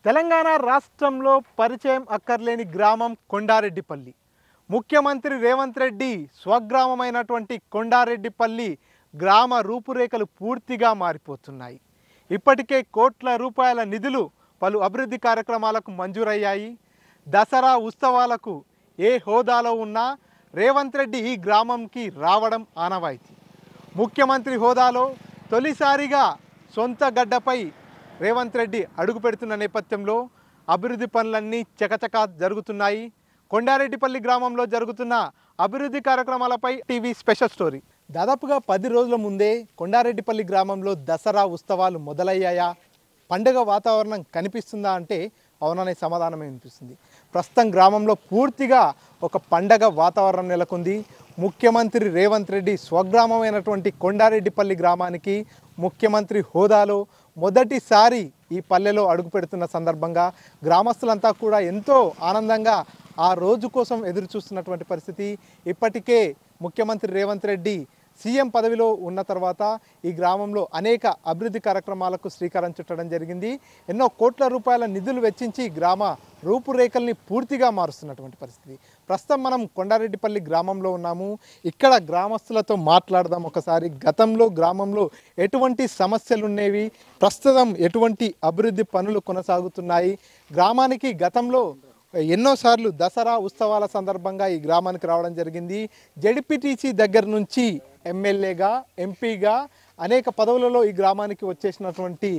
తెలంగాణ రాష్ట్రంలో పరిచయం అక్కర్లేని గ్రామం కొండారెడ్డిపల్లి. ముఖ్యమంత్రి రేవంత్ రెడ్డి స్వగ్రామమైనటువంటి కొండారెడ్డిపల్లి గ్రామ రూపురేఖలు పూర్తిగా మారిపోతున్నాయి. ఇప్పటికే కోట్ల రూపాయల నిధులు పలు అభివృద్ధి కార్యక్రమాలకు మంజూరయ్యాయి. దసరా ఉత్సవాలకు ఏ హోదాలో ఉన్నా రేవంత్ రెడ్డి ఈ గ్రామంకి రావడం ఆనవాయితీ. ముఖ్యమంత్రి హోదాలో తొలిసారిగా సొంత గడ్డపై రేవంత్ రెడ్డి అడుగు పెడుతున్న నేపథ్యంలో అభివృద్ధి పనులన్నీ చకచకా జరుగుతున్నాయి. కొండారెడ్డిపల్లి గ్రామంలో జరుగుతున్న అభివృద్ధి కార్యక్రమాలపై టీవీ స్పెషల్ స్టోరీ. దాదాపుగా 10 రోజుల ముందే కొండారెడ్డిపల్లి గ్రామంలో దసరా ఉత్సవాలు మొదలయ్యాయా, పండుగ వాతావరణం కనిపిస్తుందా అంటే అవుననే సమాధానమే వినిపిస్తుంది. ప్రస్తుతం గ్రామంలో పూర్తిగా ఒక పండగ వాతావరణం నెలకొంది. ముఖ్యమంత్రి రేవంత్ రెడ్డి స్వగ్రామమైనటువంటి కొండారెడ్డిపల్లి గ్రామానికి ముఖ్యమంత్రి హోదాలో మొదటిసారి ఈ పల్లెలో అడుగు పెడుతున్న సందర్భంగా గ్రామస్తులంతా కూడా ఎంతో ఆనందంగా ఆ రోజు కోసం ఎదురు చూస్తున్నటువంటి పరిస్థితి. ఇప్పటికే ముఖ్యమంత్రి రేవంత్ రెడ్డి సీఎం పదవిలో ఉన్న తర్వాత ఈ గ్రామంలో అనేక అభివృద్ధి కార్యక్రమాలకు శ్రీకారం చుట్టడం జరిగింది. ఎన్నో కోట్ల రూపాయల నిధులు వెచ్చించి గ్రామ రూపురేఖల్ని పూర్తిగా మారుస్తున్నటువంటి పరిస్థితి. ప్రస్తుతం మనం కొండారెడ్డిపల్లి గ్రామంలో ఉన్నాము. ఇక్కడ గ్రామస్తులతో మాట్లాడదాం ఒకసారి. గతంలో గ్రామంలో ఎటువంటి సమస్యలు ఉండేవి, ప్రస్తుతం ఎటువంటి అభివృద్ధి పనులు కొనసాగుతున్నాయి, గ్రామానికి గతంలో ఎన్నోసార్లు దసరా ఉత్సవాల సందర్భంగా ఈ గ్రామానికి రావడం జరిగింది. జెడ్పీటీసీ దగ్గర నుంచి ఎమ్మెల్యేగా, ఎంపీగా అనేక పదవులలో ఈ గ్రామానికి వచ్చేసినటువంటి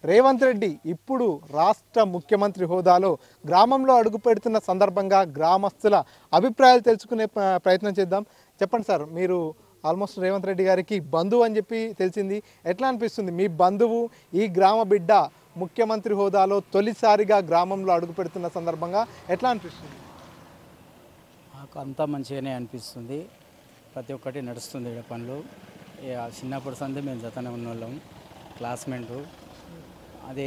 రేవంత్ రెడ్డి ఇప్పుడు రాష్ట్ర ముఖ్యమంత్రి హోదాలో గ్రామంలో అడుగు పెడుతున్న సందర్భంగా గ్రామస్తుల అభిప్రాయాలు తెలుసుకునే ప్రయత్నం చేద్దాం. చెప్పండి సార్, మీరు ఆల్మోస్ట్ రేవంత్ రెడ్డి గారికి బంధువు అని చెప్పి తెలిసింది. ఎట్లా అనిపిస్తుంది మీ బంధువు ఈ గ్రామ బిడ్డ ముఖ్యమంత్రి హోదాలో తొలిసారిగా గ్రామంలో అడుగు పెడుతున్న సందర్భంగా ఎట్లా అనిపిస్తుంది? నాకు అంతా మంచిగానే అనిపిస్తుంది. ప్రతి ఒక్కటి నడుస్తుంది ఇక్కడ పనులు. చిన్నప్పటి సందే మేము జతనే ఉన్నోళ్ళం, క్లాస్మేట్. అదే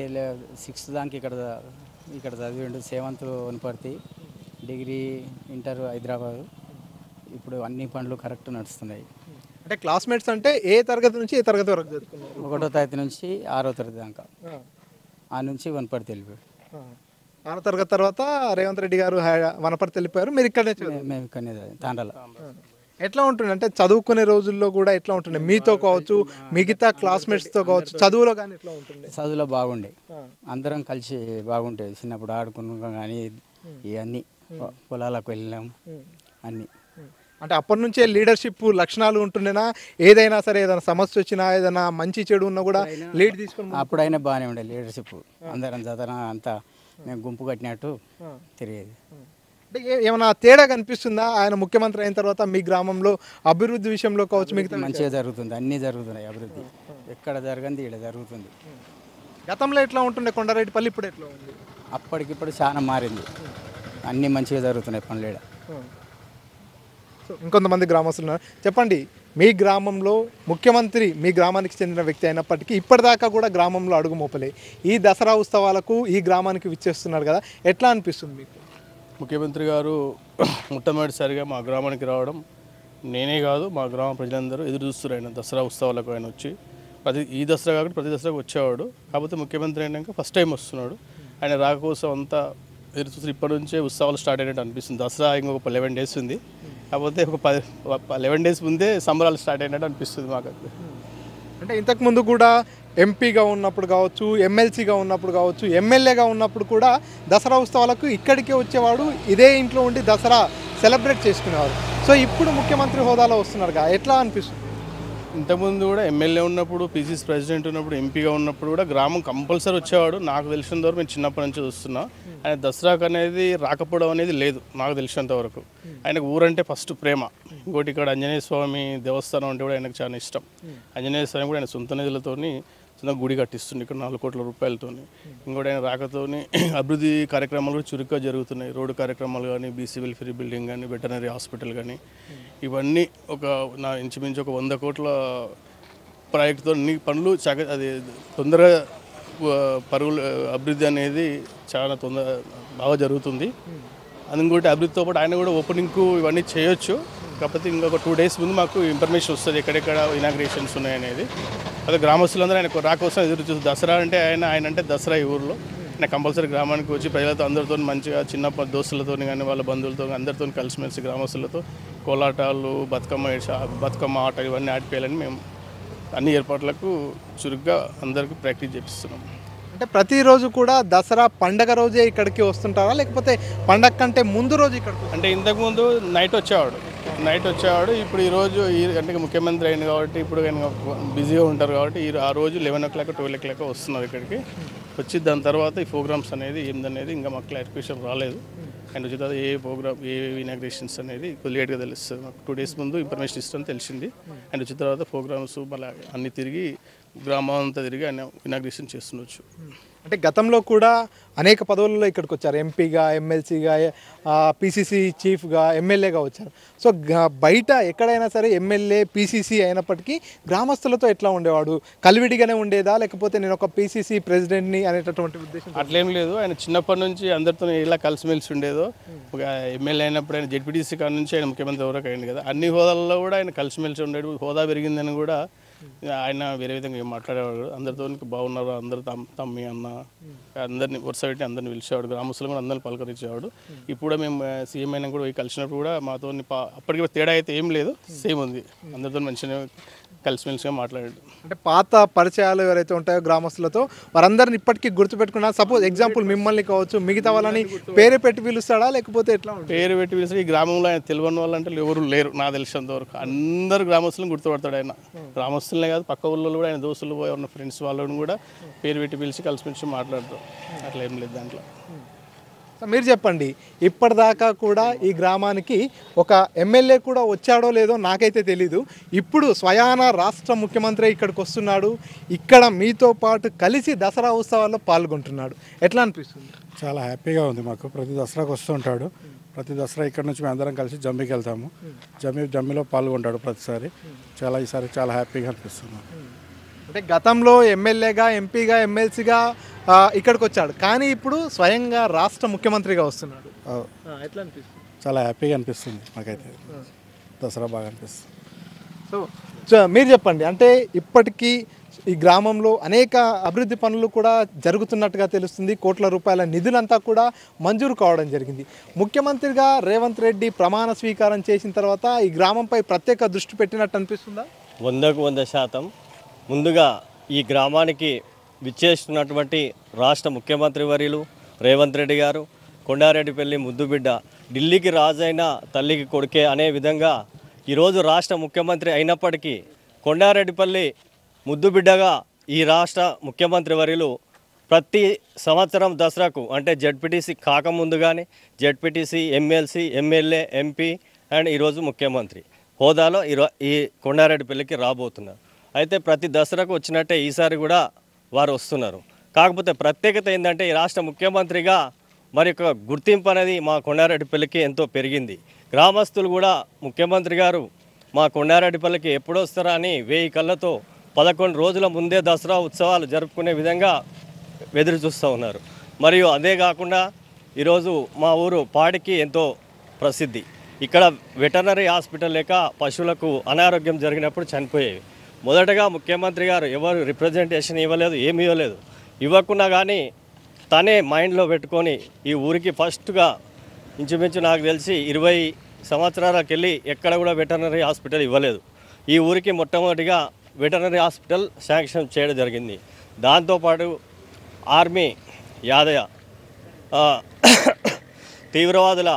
6th దానికి ఇక్కడ చదివిండు. 7th Wanaparthy, degree, inter Hyderabad. ఇప్పుడు అన్ని పనులు కరెక్ట్ నడుస్తున్నాయి. అంటే క్లాస్మేట్స్ అంటే ఏ తరగతి నుంచి ఏ తరగతి వరకు చదువుకున్నారు? 1వ తరగతి నుంచి 6వ తరగతి దాకా. ఆ నుంచి వనపర్తి వెళ్ళిపోయాడు. 6వ తరగతి తర్వాత రేవంత్ రెడ్డి గారు వనపర్తి వెళ్ళిపోయారు, మీరు ఇక్కడనే? మేము ఇక్కడనే తాండాల. ఎట్లా ఉంటుంది అంటే చదువుకునే రోజుల్లో కూడా ఎట్లా ఉంటుండే మీతో కావచ్చు, మిగతా క్లాస్మేట్స్తో కావచ్చు, చదువులో కానీ ఎట్లా ఉంటుంది? చదువులో బాగుండే, అందరం కలిసి బాగుంటేది. చిన్నప్పుడు ఆడుకున్నాం కానీ ఇవన్నీ పొలాలకు వెళ్ళినాం అన్నీ. అంటే అప్పటి నుంచే లీడర్షిప్ లక్షణాలు ఉంటుండేనా? ఏదైనా సరే, ఏదైనా సమస్య వచ్చినా, ఏదైనా మంచి చెడు ఉన్నా కూడా లీడ్ తీసుకుని అప్పుడైనా బాగానే ఉండే లీడర్షిప్. అందరం చదవన అంతా మేము గుంపు కట్టినట్టు తిరిగేది. అంటే ఏమైనా తేడా కనిపిస్తుందా ఆయన ముఖ్యమంత్రి అయిన తర్వాత మీ గ్రామంలో అభివృద్ధి విషయంలో కావచ్చు? మిగతా మంచిగా జరుగుతుంది, అన్నీ జరుగుతున్నాయి. అభివృద్ధి ఎక్కడ జరగంది ఇక్కడ జరుగుతుంది. గతంలో ఎట్లా ఉంటుండే కొండారెడ్డిపల్లి, ఇప్పుడు ఎట్లా ఉంది? అప్పటికిప్పుడు చాలా మారింది, అన్నీ మంచిగా జరుగుతున్నాయి పనులు ఇక్కడ. సో ఇంకొంతమంది గ్రామస్తులు ఉన్నారు. చెప్పండి, మీ గ్రామంలో ముఖ్యమంత్రి మీ గ్రామానికి చెందిన వ్యక్తి అయినప్పటికీ ఇప్పటిదాకా కూడా గ్రామంలో అడుగు మోపలే. ఈ దసరా ఉత్సవాలకు ఈ గ్రామానికి విచ్చేస్తున్నారు కదా, ఎట్లా అనిపిస్తుంది మీకు? ముఖ్యమంత్రి గారు మొట్టమొదటిసారిగా మా గ్రామానికి రావడం నేనే కాదు, మా గ్రామ ప్రజలందరూ ఎదురు చూస్తారు. ఆయన దసరా ఉత్సవాలకు ఆయన వచ్చి ఈ దసరా కాకుండా ప్రతి దసరాకు వచ్చేవాడు. కాకపోతే ముఖ్యమంత్రి అయినాక ఫస్ట్ టైం వస్తున్నాడు. ఆయన రాక కోసం అంతా ఎదురు చూస్తారు. ఇప్పటి నుంచే ఉత్సవాలు స్టార్ట్ అయినట్టు అనిపిస్తుంది. దసరా ఇంకొక 11 days ఉంది, కాకపోతే ఒక 11 days ముందే సంబరాలు స్టార్ట్ అయినట్టు అనిపిస్తుంది మాకు. అంటే ఇంతకుముందు కూడా ఎంపీగా ఉన్నప్పుడు కావచ్చు, ఎమ్మెల్సీగా ఉన్నప్పుడు కావచ్చు, ఎమ్మెల్యేగా ఉన్నప్పుడు కూడా దసరా ఉత్సవాలకు ఇక్కడికే వచ్చేవాడు, ఇదే ఇంట్లో ఉండి దసరా సెలబ్రేట్ చేసుకునేవారు. సో ఇప్పుడు ముఖ్యమంత్రి హోదాలో వస్తున్నారుగా, ఎట్లా అనిపిస్తుంది? ఇంతకుముందు కూడా ఎమ్మెల్యే ఉన్నప్పుడు, పీసీసీ ప్రెసిడెంట్ ఉన్నప్పుడు, ఎంపీగా ఉన్నప్పుడు కూడా గ్రామం కంపల్సరీ వచ్చేవాడు. నాకు తెలిసినంత వరకు మేము చిన్నప్పటి నుంచి చూస్తున్నా. ఆయన దసరాకు అనేది రాకపోవడం అనేది లేదు నాకు తెలిసినంత వరకు. ఆయనకు ఊరంటే ఫస్ట్ ప్రేమ. ఇంకోటి ఇక్కడ ఆంజనేయ స్వామి దేవస్థానం అంటే కూడా ఆయనకు చాలా ఇష్టం. ఆంజనేయ స్వామి కూడా ఆయన సొంత నిధులతోని చిన్న గుడి కట్టిస్తుంది ఇక్కడ 4 కోట్ల రూపాయలతోని. ఇంకోటి ఆయన రాకతోని అభివృద్ధి కార్యక్రమాలు కూడా చురుగ్గా జరుగుతున్నాయి. రోడ్డు కార్యక్రమాలు కానీ, బీసీ వెల్ఫేర్ బిల్డింగ్ కానీ, వెటర్నరీ హాస్పిటల్ కానీ, ఇవన్నీ ఇంచుమించు ఒక 100 కోట్ల ప్రాజెక్టుతో అన్ని పనులు అది తొందరగా పరుగులు అభివృద్ధి అనేది చాలా బాగా జరుగుతుంది. ఇంకోటి అభివృద్ధితో పాటు ఆయన కూడా ఓపెనింగ్కు ఇవన్నీ చేయొచ్చు. కాకపోతే ఇంకొక 2 days ముందు మాకు ఇన్ఫర్మేషన్ వస్తుంది ఎక్కడెక్కడ ఇనాగ్రేషన్స్ ఉన్నాయనేది. అదే గ్రామస్తులందరూ ఆయన రాకోసం ఎదురు చూస్తారు. దసరా అంటే ఆయన అంటే దసరా ఈ ఊరిలో నేను కంపల్సరీ గ్రామానికి వచ్చి ప్రజలతో అందరితో మంచిగా చిన్న దోస్తులతో కానీ వాళ్ళ బంధువులతో అందరితో కలిసిమెలిసి గ్రామస్తులతో కోలాటాలు బతుకమ్మ ఆట ఇవన్నీ ఆడిపోయాలని మేము అన్ని ఏర్పాట్లకు చురుగ్గా అందరికీ ప్రాక్టీస్ చేపిస్తున్నాం. అంటే ప్రతిరోజు కూడా దసరా పండగ రోజే ఇక్కడికి వస్తుంటారా, లేకపోతే పండగ కంటే ముందు రోజు ఇక్కడికి? అంటే ఇంతకుముందు నైట్ వచ్చేవాడు. ఇప్పుడు ఈరోజు అంటే ముఖ్యమంత్రి అయింది కాబట్టి ఇప్పుడు బిజీగా ఉంటారు కాబట్టి ఆ రోజు 11 o'clock 12 o'clock వస్తున్నారు ఇక్కడికి. వచ్చి దాని తర్వాత ఈ ప్రోగ్రామ్స్ అనేది ఏందనేది ఇంకా మాకు క్లారిఫికేషన్ రాలేదు. అండ్ వచ్చిన తర్వాత ఏ ప్రోగ్రామ్ ఏ ఇనాగ్రేషన్స్ అనేది లేట్గా తెలుస్తుంది. మాకు 2 days ముందు ఇన్ఫర్మేషన్ ఇస్తామని తెలిసింది. అండ్ వచ్చిన తర్వాత ప్రోగ్రామ్స్ మళ్ళీ అన్ని తిరిగి గ్రామం అంతా తిరిగి ఆయన ఇనాగ్రేషన్ చేస్తుండొచ్చు. అంటే గతంలో కూడా అనేక పదవులలో ఇక్కడికి వచ్చారు, ఎంపీగా, ఎమ్మెల్సీగా, పీసీసీ చీఫ్గా, ఎమ్మెల్యేగా వచ్చారు. సో బయట ఎక్కడైనా సరే ఎమ్మెల్యే, పీసీసీ అయినప్పటికీ గ్రామస్తులతో ఎట్లా ఉండేవాడు? కలివిడిగానే ఉండేదా, లేకపోతే నేను ఒక పీసీసీ ప్రెసిడెంట్ని అనేటటువంటి ఉద్దేశం? అట్లేం లేదు. ఆయన చిన్నప్పటి నుంచి అందరితో ఇలా కలిసిమెలిసి ఉండేదో. ఒక ఎమ్మెల్యే అయినప్పుడు ఆయన జెడ్పీటీసీ కాడ నుంచి ఆయన ముఖ్యమంత్రి వరకు అయింది కదా, అన్ని హోదాలలో కూడా ఆయన కలిసిమెలిసి ఉండేది. హోదా పెరిగిందని కూడా ఆయన వేరే విధంగా ఏం మాట్లాడేవాడు. అందరితో బాగున్నారు, అందరు తమ్మి అన్న అందరిని వరుస పెట్టి అందరిని పిలిచేవాడు. గ్రామస్తులు కూడా అందరిని పలకరించేవాడు. ఇప్పుడు మేము సీఎం అయినా కూడా కలిసినప్పుడు కూడా మాతో అప్పటికి తేడా అయితే ఏం లేదు, సేమ్ ఉంది. అందరితో మంచిగా కలిసిమెలిసిగా మాట్లాడాడు. అంటే పాత పరిచయాలు ఎవరైతే ఉంటాయో గ్రామస్తులతో వారందరిని ఇప్పటికీ గుర్తుపెట్టుకున్నా. సపోజ్ ఎగ్జాంపుల్ మిమ్మల్ని కావచ్చు, మిగతా వాళ్ళని పేరు పెట్టి పిలుస్తాడా, లేకపోతే ఎట్లా? పేరు పెట్టి పిలుస్తాడు. ఈ గ్రామంలో ఆయన తెలియని వాళ్ళంటే ఎవరు లేరు నాకు తెలిసినంత వరకు. అందరు గ్రామస్తులను గుర్తుపడతాడు ఆయన. గ్రామస్తులనే కాదు, పక్క ఊళ్ళో కూడా ఆయన దోస్తులు ఉన్న ఫ్రెండ్స్ వాళ్ళని కూడా పేరు పెట్టి పిలిచి కలిసిమెలిసి మాట్లాడతాం. అట్లా ఏం లేదు దాంట్లో. మీరు చెప్పండి, ఇప్పటిదాకా కూడా ఈ గ్రామానికి ఒక ఎమ్మెల్యే కూడా వచ్చాడో లేదో నాకైతే తెలీదు. ఇప్పుడు స్వయాన రాష్ట్ర ముఖ్యమంత్రి ఇక్కడికి వస్తున్నాడు, ఇక్కడ మీతో పాటు కలిసి దసరా ఉత్సవాల్లో పాల్గొంటున్నాడు. ఎట్లా అనిపిస్తుంది? చాలా హ్యాపీగా ఉంది మాకు. ప్రతి దసరాకు వస్తూ ఉంటాడు. ప్రతి దసరా ఇక్కడ నుంచి మేము అందరం కలిసి జమ్మికి వెళ్తాము. జమ్మిలో పాల్గొంటాడు ప్రతిసారి. ఈసారి చాలా హ్యాపీగా అనిపిస్తుంది. అంటే గతంలో ఎమ్మెల్యేగా, ఎంపీగా, ఎమ్మెల్సీగా ఇక్కడికి వచ్చాడు, కానీ ఇప్పుడు స్వయంగా రాష్ట్ర ముఖ్యమంత్రిగా వస్తున్నాడు. ఎట్లా అనిపిస్తుంది? చాలా హ్యాపీగా అనిపిస్తుంది నాకైతే. దసరా బాగా అనిపిస్తుంది. సో మీరు చెప్పండి, అంటే ఇప్పటికీ ఈ గ్రామంలో అనేక అభివృద్ధి పనులు కూడా జరుగుతున్నట్టుగా తెలుస్తుంది. కోట్ల రూపాయల నిధులంతా కూడా మంజూరు కావడం జరిగింది. ముఖ్యమంత్రిగా రేవంత్ రెడ్డి ప్రమాణ స్వీకారం చేసిన తర్వాత ఈ గ్రామంపై ప్రత్యేక దృష్టి పెట్టినట్టు అనిపిస్తుందా? 100% ముందుగా ఈ గ్రామానికి విచ్చేస్తున్నటువంటి రాష్ట్ర ముఖ్యమంత్రి వర్యులు రేవంత్ రెడ్డి గారు, కొండారెడ్డిపల్లి ముద్దుబిడ్డ, ఢిల్లీకి రాజైన తల్లికి కొడుకే అనే విధంగా ఈరోజు రాష్ట్ర ముఖ్యమంత్రి అయినప్పటికీ కొండారెడ్డిపల్లి ముద్దుబిడ్డగా ఈ రాష్ట్ర ముఖ్యమంత్రి వర్యులు ప్రతి సంవత్సరం దసరాకు అంటే జెడ్పీటీసీ కాకముందు కానీ ZPTC, MLC, MLA, MP and ఈరోజు ముఖ్యమంత్రి హోదాలో ఈ కొండారెడ్డిపల్లికి రాబోతున్నారు. అయితే ప్రతి దసరాకు వచ్చినట్టే ఈసారి కూడా వారు వస్తున్నారు. కాకపోతే ప్రత్యేకత ఏంటంటే ఈ రాష్ట్ర ముఖ్యమంత్రిగా మరి ఒక గుర్తింపు అనేది మా కొండారెడ్డిపల్లికి ఎంతో పెరిగింది. గ్రామస్తులు కూడా ముఖ్యమంత్రి గారు మా కొండారెడ్డిపల్లికి ఎప్పుడు వస్తారా అని 1000 కళ్ళతో 11 రోజుల ముందే దసరా ఉత్సవాలు జరుపుకునే విధంగా ఎదురు చూస్తూ ఉన్నారు. మరియు అదే కాకుండా ఈరోజు మా ఊరు పాడికి ఎంతో ప్రసిద్ధి. ఇక్కడ వెటర్నరీ హాస్పిటల్ లేక పశువులకు అనారోగ్యం జరిగినప్పుడు చనిపోయేవి. మొదటగా ముఖ్యమంత్రి గారు ఎవరు రిప్రజెంటేషన్ ఇవ్వలేదు, ఏమి ఇవ్వలేదు. ఇవ్వకున్నా కానీ తనే మైండ్లో పెట్టుకొని ఈ ఊరికి ఫస్ట్గా ఇంచుమించు నాకు తెలిసి 20 సంవత్సరాలకు వెళ్ళి ఎక్కడ కూడా వెటర్నరీ హాస్పిటల్ ఇవ్వలేదు. ఈ ఊరికి మొట్టమొదటిగా వెటర్నరీ హాస్పిటల్ శాంక్షన్ చేయడం జరిగింది. దాంతోపాటు ఆర్మీ యాదయ్య తీవ్రవాదుల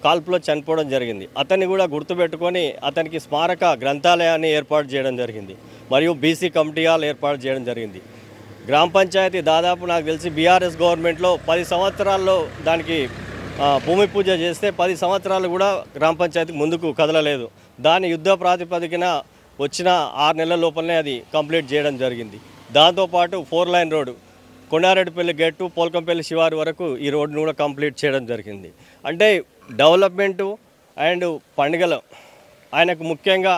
కాల్పులో చనిపోవడం జరిగింది. అతన్ని కూడా గుర్తుపెట్టుకొని అతనికి స్మారక గ్రంథాలయాన్ని ఏర్పాటు చేయడం జరిగింది. మరియు బీసీ కమిటీ హాల్ ఏర్పాటు చేయడం జరిగింది. గ్రామ పంచాయతీ దాదాపు నాకు తెలిసి బీఆర్ఎస్ గవర్నమెంట్లో 10 సంవత్సరాల్లో దానికి భూమి పూజ చేస్తే 10 సంవత్సరాలు కూడా గ్రామ పంచాయతీ ముందుకు కదలలేదు. దాని యుద్ధ ప్రాతిపదికన వచ్చిన 6 నెలల లోపలనే అది కంప్లీట్ చేయడం జరిగింది. దాంతోపాటు 4 line road Kondareddipalli gate to Polkampalli శివారు వరకు ఈ రోడ్డును కూడా కంప్లీట్ చేయడం జరిగింది. అంటే డెవలప్మెంటు అండ్ పండుగలు ఆయనకు ముఖ్యంగా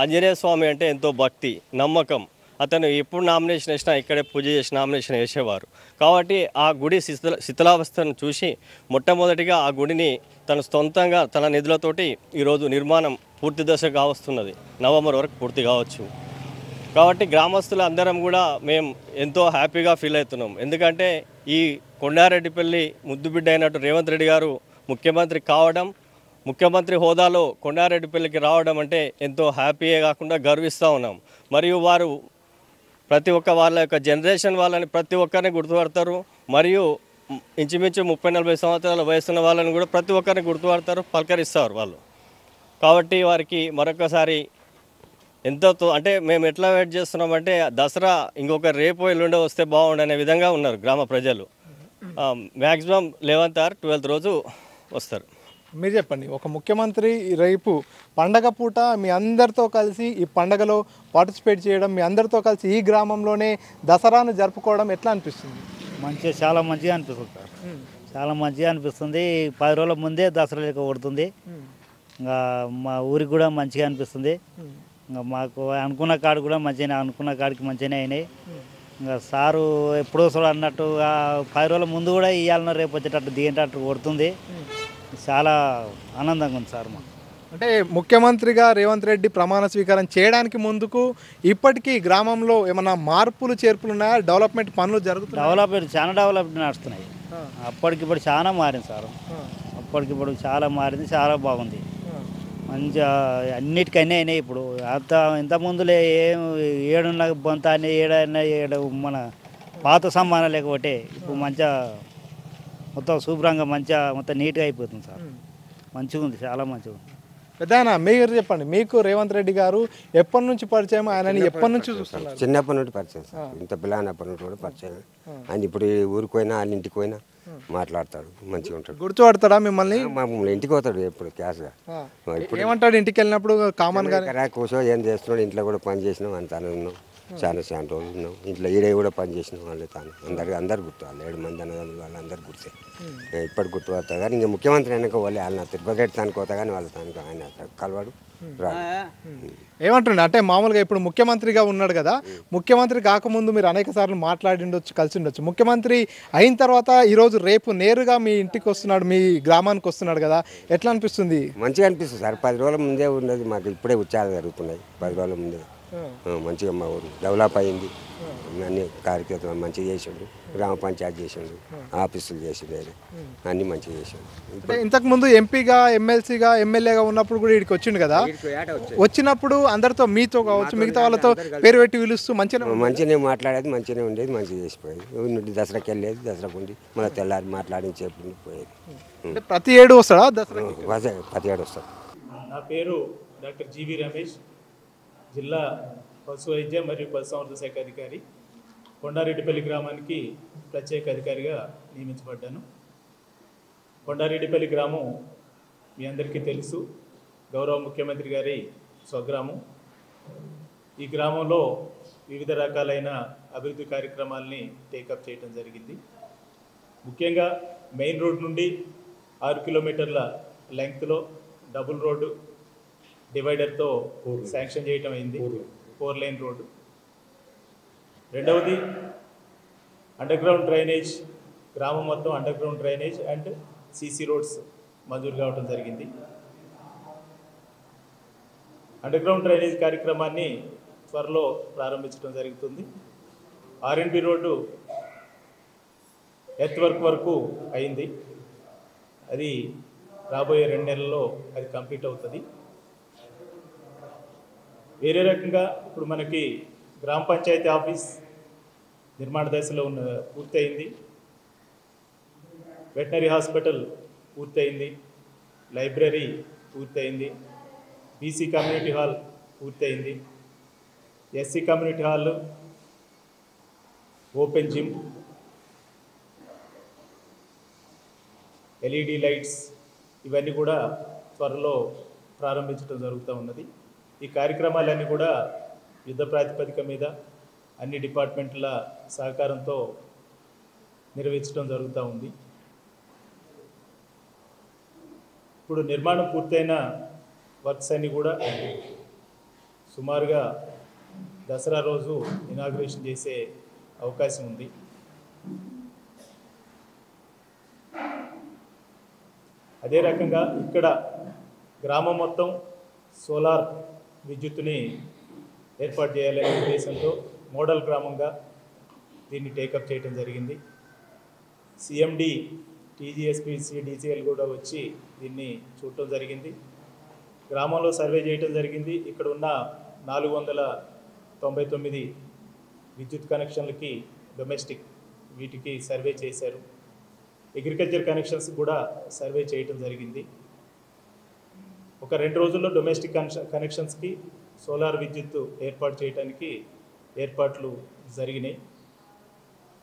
ఆంజనేయ స్వామి అంటే ఎంతో భక్తి, నమ్మకం. అతను ఎప్పుడు నామినేషన్ వేసినా ఇక్కడే పూజ చేసి నామినేషన్ వేసేవారు. కాబట్టి ఆ గుడి శిథిలావస్థను చూసి మొట్టమొదటిగా ఆ గుడిని తన సొంతంగా తన నిధులతోటి ఈరోజు నిర్మాణం పూర్తి దశ కావస్తున్నది. నవంబర్ వరకు పూర్తి కావచ్చు. కాబట్టి గ్రామస్తులు అందరం కూడా మేము ఎంతో హ్యాపీగా ఫీల్ అవుతున్నాం. ఎందుకంటే ఈ కొండారెడ్డిపల్లి ముద్దుబిడ్డ అయినట్టు రేవంత్ రెడ్డి గారు ముఖ్యమంత్రి కావడం, ముఖ్యమంత్రి హోదాలో కొండారెడ్డిపల్లికి రావడం అంటే ఎంతో హ్యాపీయే కాకుండా గర్విస్తూ ఉన్నాం. మరియు వారు ప్రతి ఒక్క వాళ్ళ యొక్క జనరేషన్ వాళ్ళని ప్రతి ఒక్కరిని గుర్తుపడతారు. మరియు ఇంచుమించు 30-40 సంవత్సరాల వయసున్న వాళ్ళని కూడా ప్రతి ఒక్కరిని గుర్తుపడతారు, పలకరిస్తారు వాళ్ళు. కాబట్టి వారికి మరొకసారి ఎంతో అంటే మేము ఎట్లా వెయిట్ చేస్తున్నామంటే దసరా ఇంకొక రేపు ఎల్లుండి వస్తే బాగుండనే విధంగా ఉన్నారు గ్రామ ప్రజలు. మ్యాక్సిమం 11th or 12th రోజు వస్తారు. మీరు చెప్పండి, ఒక ముఖ్యమంత్రి రేపు పండగ పూట మీ అందరితో కలిసి ఈ పండగలో పార్టిసిపేట్ చేయడం, మీ అందరితో కలిసి ఈ గ్రామంలోనే దసరాను జరుపుకోవడం ఎట్లా అనిపిస్తుంది? మంచిగా, చాలా మంచిగా అనిపిస్తుంది సార్. చాలా మంచిగా అనిపిస్తుంది. 10 రోజుల ముందే దసరా లెక్క కొడుతుంది. ఇంకా మా ఊరికి కూడా మంచిగా అనిపిస్తుంది. ఇంకా మాకు అనుకున్న కాడికి కూడా మంచిగానే, అనుకున్న కాడికి మంచిగానే అయినాయి. ఇంకా సారు ఎప్పుడో అన్నట్టు 10 రోజుల ముందు కూడా ఇవ్వాలన్న రేపు వచ్చేటట్టు దిగేటట్టు కొడుతుంది. చాలా ఆనందంగా ఉంది సార్ మాకు. అంటే ముఖ్యమంత్రిగా రేవంత్ రెడ్డి ప్రమాణ స్వీకారం చేయడానికి ముందుకు ఇప్పటికీ గ్రామంలో ఏమైనా మార్పులు చేర్పులు ఉన్నాయా? డెవలప్మెంట్ పనులు జరుగుతున్నాయి? డెవలప్మెంట్ చాలా డెవలప్మెంట్ నడుస్తున్నాయి. అప్పటికిప్పుడు చాలా మారింది సార్. అప్పటికిప్పుడు చాలా మారింది, చాలా బాగుంది. మంచిగా అన్నిటికన్నీ అయినాయి. ఇప్పుడు అంత ఇంతకుముందులే ఏం ఏడున్న బొంత అని ఏడు మన పాత సంబంధం లేకపోతే ఇప్పుడు మంచిగా మొత్తం శుభ్రంగా మంచిగా మొత్తం నీట్గా అయిపోతుంది సార్. మంచిగా ఉంది, చాలా మంచిగా ఉంది. పెద్దయినా మీరు చెప్పండి, మీకు రేవంత్ రెడ్డి గారు ఎప్పటి నుంచి పరిచయం, ఆయనని ఎప్పటి నుంచి చూస్తున్నారు? చిన్నప్పటి నుండి పరిచయం సార్. ఇంత పిల్లనప్పటి నుండి కూడా పరిచయం. ఆయన ఇప్పుడు ఊరికి పోయినా ఆయన ఇంటికి పోయినా మాట్లాడతాడు, మంచిగా ఉంటాడు. గుర్తుపడతాడా మిమ్మల్ని? మమ్మల్ని ఇంటికి పోతాడు ఎప్పుడు క్యాష్గా. ఇప్పుడు ఏమంటాడు ఇంటికి వెళ్ళినప్పుడు? కామన్ గా కూర్చో ఏం చేస్తున్నాడు, ఇంట్లో కూడా పని చేసినాం అంతానే ఉన్నాం, చాలా రోజులు ఉన్నాం ఇంట్లో. ఈడే కూడా పని చేసినాం వాళ్ళు, తాను అందరు గుర్తు, వాళ్ళు 7 మంది అన్నదమ్ములు వాళ్ళు అందరు గుర్తే. ఇప్పటికి గుర్తుపడతా కానీ ఇంకా ముఖ్యమంత్రి అయినాక వాళ్ళు వాళ్ళ తిరుపతి రెడ్డి తానికి పోతా కానీ వాళ్ళు తానికి ఆయన కలవాడు రాడు. ఏమంటుండే అంటే మామూలుగా ఇప్పుడు ముఖ్యమంత్రిగా ఉన్నాడు కదా, ముఖ్యమంత్రి కాకముందు మీరు అనేక సార్లు మాట్లాడి ఉండొచ్చు, కలిసి ఉండొచ్చు. ముఖ్యమంత్రి అయిన తర్వాత ఈరోజు రేపు నేరుగా మీ ఇంటికి వస్తున్నాడు, మీ గ్రామానికి వస్తున్నాడు కదా, ఎట్లా అనిపిస్తుంది? మంచిగా అనిపిస్తుంది సార్. 10 రోజుల ముందే ఉన్నది మాకు, ఇప్పుడే ఉత్సాహాలు జరుగుతున్నాయి. 10 రోజుల ముందే మంచిగా మా ఊరు డెవలప్ అయింది. అన్ని కార్యక్రమాలు మంచిగా చేసిండు, గ్రామ పంచాయతీ చేసిండు, ఆఫీసులు చేసిండు, అన్నీ మంచిగా చేసిండు. ఇంతకుముందు ఎంపీగా, ఎమ్మెల్సీగా, ఎమ్మెల్యేగా ఉన్నప్పుడు కూడా ఇక్కడికి వచ్చిండు కదా, వచ్చినప్పుడు అందరితో మీతో కావచ్చు మిగతా వాళ్ళతో పేరు పెట్టి పిలుస్తూ మంచిగానే మాట్లాడేది, మంచిగానే ఉండేది, మంచిగా చేసిపోయేది. దసరాకి వెళ్ళేది, దసరా ఉండి మళ్ళీ తెల్లారి మాట్లాడి చెప్పి పోయేది. ప్రతి ఏడు వస్తాడా దసరా? ప్రతి ఏడు వస్తాడు. నా పేరు డాక్టర్ జీవి రమేష్, జిల్లా పశు వైద్య మరియు పశుసంవర్ధక శాఖ అధికారి. కొండారెడ్డిపల్లి గ్రామానికి ప్రత్యేక అధికారిగా నియమించబడ్డాను. కొండారెడ్డిపల్లి గ్రామం మీ అందరికీ తెలుసు, గౌరవ ముఖ్యమంత్రి గారి స్వగ్రామం. ఈ గ్రామంలో వివిధ రకాలైన అభివృద్ధి కార్యక్రమాలని టేకప్ చేయడం జరిగింది. ముఖ్యంగా మెయిన్ రోడ్ నుండి 6 కిలోమీటర్ల లెంగ్త్లో డబుల్ రోడ్డు డివైడర్తో శాంక్షన్ చేయటం అయింది, 4 లేన్ రోడ్డు. రెండవది అండర్గ్రౌండ్ డ్రైనేజ్, గ్రామం మొత్తం underground drainage and CC roads మంజూరు కావడం జరిగింది. అండర్గ్రౌండ్ డ్రైనేజ్ కార్యక్రమాన్ని త్వరలో ప్రారంభించడం జరుగుతుంది. R&B రోడ్డు ఎర్త్ వర్క్ వరకు అయింది, అది రాబోయే 2 నెలల్లో అది కంప్లీట్ అవుతుంది. వేరే రకంగా ఇప్పుడు మనకి గ్రామ పంచాయతీ ఆఫీస్ నిర్మాణ దశలో పూర్తయింది, వెటనరీ హాస్పిటల్ పూర్తయింది, లైబ్రరీ పూర్తయింది, బీసీ కమ్యూనిటీ హాల్ పూర్తయింది, SC community hall, open gym, LED lights ఇవన్నీ కూడా త్వరలో ప్రారంభించడం జరుగుతూ ఉన్నది. ఈ కార్యక్రమాలన్నీ కూడా యుద్ధ ప్రాతిపదిక మీద అన్ని డిపార్ట్మెంట్ల సహకారంతో నిర్వహించడం జరుగుతూ ఉంది. ఇప్పుడు నిర్మాణం పూర్తయిన వర్క్స్ అన్నీ కూడా సుమారుగా దసరా రోజు ఇనాగ్రేషన్ చేసే అవకాశం ఉంది. అదే రకంగా ఇక్కడ గ్రామం మొత్తం సోలార్ విద్యుత్తుని ఏర్పాటు చేయాలనే ఉద్దేశంతో మోడల్ గ్రామంగా దీన్ని టేకప్ చేయడం జరిగింది. సిఎండి, టీజీఎస్పీసీ, డీసీఎల్ కూడా వచ్చి దీన్ని చూడటం జరిగింది. గ్రామంలో సర్వే చేయటం జరిగింది. ఇక్కడ ఉన్న 499 విద్యుత్ కనెక్షన్లకి డొమెస్టిక్ వీటికి సర్వే చేశారు. అగ్రికల్చర్ కనెక్షన్స్ కూడా సర్వే చేయటం జరిగింది. ఒక 2 రోజుల్లో డొమెస్టిక్ కనెక్షన్స్కి సోలార్ విద్యుత్ ఏర్పాటు చేయడానికి ఏర్పాట్లు జరిగినాయి.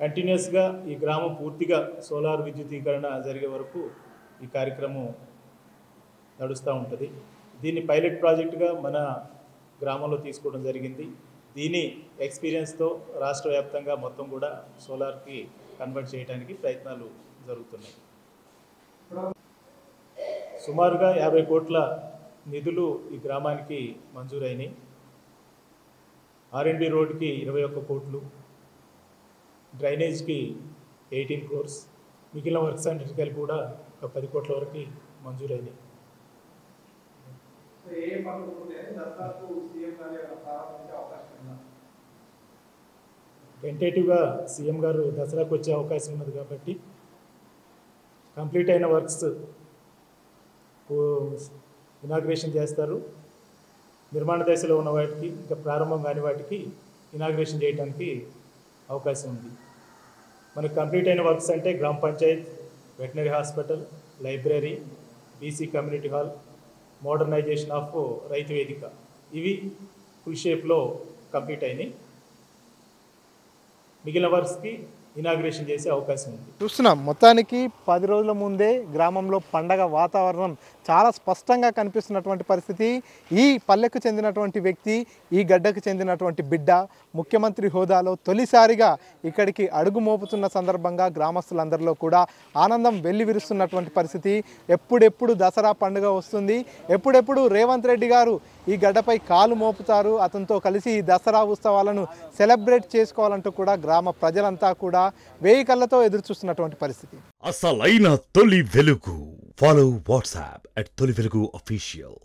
కంటిన్యూస్గా ఈ గ్రామం పూర్తిగా సోలార్ విద్యుతీకరణ జరిగే వరకు ఈ కార్యక్రమం నడుస్తూ ఉంటుంది. దీన్ని పైలట్ ప్రాజెక్టుగా మన గ్రామంలో తీసుకోవడం జరిగింది. దీని ఎక్స్పీరియన్స్తో రాష్ట్ర వ్యాప్తంగా మొత్తం కూడా సోలార్కి కన్వర్ట్ చేయడానికి ప్రయత్నాలు జరుగుతున్నాయి. సుమారుగా 50 కోట్ల నిధులు ఈ గ్రామానికి మంజూరైనాయి. R&B రోడ్కి 21 కోట్లు, డ్రైనేజ్కి 18 crores, మిగిలిన వర్క్స్ అన్నిటికీ కూడా ఒక 10 కోట్ల వరకు మంజూరైనాయి. టెంటేటివ్గా సీఎం గారు దసరాకు వచ్చే అవకాశం ఉన్నది కాబట్టి కంప్లీట్ అయిన వర్క్స్ ఇనాగ్రేషన్ చేస్తారు. నిర్మాణ దశలో ఉన్న వాటికి, ఇంకా ప్రారంభం కాని వాటికి ఇనాగ్రేషన్ చేయడానికి అవకాశం ఉంది. మనకు కంప్లీట్ అయిన వర్క్స్ అంటే gram panchayat, veterinary hospital, library, BC community hall, modernisation of Rythu Vedika, ఇవి ఫుల్ షేప్లో కంప్లీట్ అయినాయి. మిగిలిన వర్క్స్కి ఇనాగ్రేషన్ చేసే అవకాశం ఉంది. చూస్తున్నాం మొత్తానికి 10 రోజుల ముందే గ్రామంలో పండగ వాతావరణం చాలా స్పష్టంగా కనిపిస్తున్నటువంటి పరిస్థితి. ఈ పల్లెకు చెందినటువంటి వ్యక్తి, ఈ గడ్డకు చెందినటువంటి బిడ్డ ముఖ్యమంత్రి హోదాలో తొలిసారిగా ఇక్కడికి అడుగు మోపుతున్న సందర్భంగా గ్రామస్తులందరిలో కూడా ఆనందం వెల్లివిరుస్తున్నటువంటి పరిస్థితి. ఎప్పుడెప్పుడు దసరా పండుగ వస్తుంది, ఎప్పుడెప్పుడు రేవంత్ రెడ్డి గారు ఈ గడ్డపై కాలు మోపుతారు, అతనితో కలిసి ఈ దసరా ఉత్సవాలను సెలబ్రేట్ చేసుకోవాలంటూ కూడా గ్రామ ప్రజలంతా కూడా వేయి కళ్ళతో ఎదురు చూస్తున్నటువంటి పరిస్థితి. అసలైన తొలి వెలుగు. ఫాలో వాట్సాప్ @తొలి వెలుగు official.